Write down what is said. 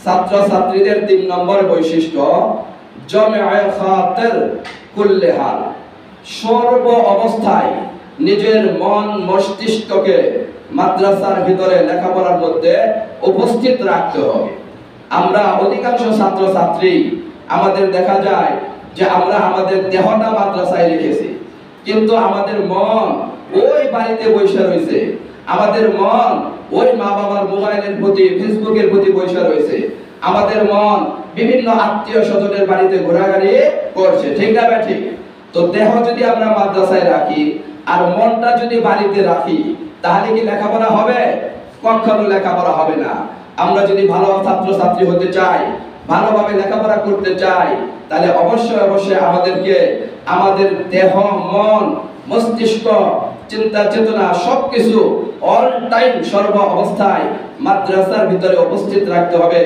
ছাত্র ছাত্রীদের 3 নম্বর বৈশিষ্ট্য জামিআ খাতির কুল্লি হাল, সর্ব অবস্থায় নিজের মন মস্তিষ্ককে মাদ্রাসার ভিতরে লেখাপড়ার মধ্যে উপস্থিত রাখতে হবে। আমরা অধিকাংশ ছাত্র ছাত্রী আমাদের দেখা যায় যে আমরা আমাদের দেহটা মাদ্রাসায় রেখেছি, কিন্তু আমাদের মন ওই বাড়িতে বসে রয়েছে, আমাদের মন ওই মা বাবার মোবাইলের প্রতি, ফেসবুকের প্রতি বসে রয়েছে, আমাদের মন বিভিন্ন আত্মীয় স্বজনের বাড়িতে ঘোরাঘুরি করছে, ঠিক না ঠিক? তো দেহ যদি আমরা মাদ্রাসায় রাখি আর মনটা যদি বাড়িতে রাখি, তাহলে কি লেখাপড়া হবে? কখনো লেখাপড়া হবে না। আমরা যদি ভালো ছাত্র ছাত্রী হতে চাই, ভালোভাবে লেখাপড়া করতে চাই, তাহলে অবশ্যই অবশ্যই আমাদেরকে আমাদের দেহ, মন, মস্তিষ্ক, চিন্তা চেতনা সবকিছু অল টাইম সর্ব অবস্থায় মাদ্রাসার ভিতরে উপস্থিত রাখতে হবে।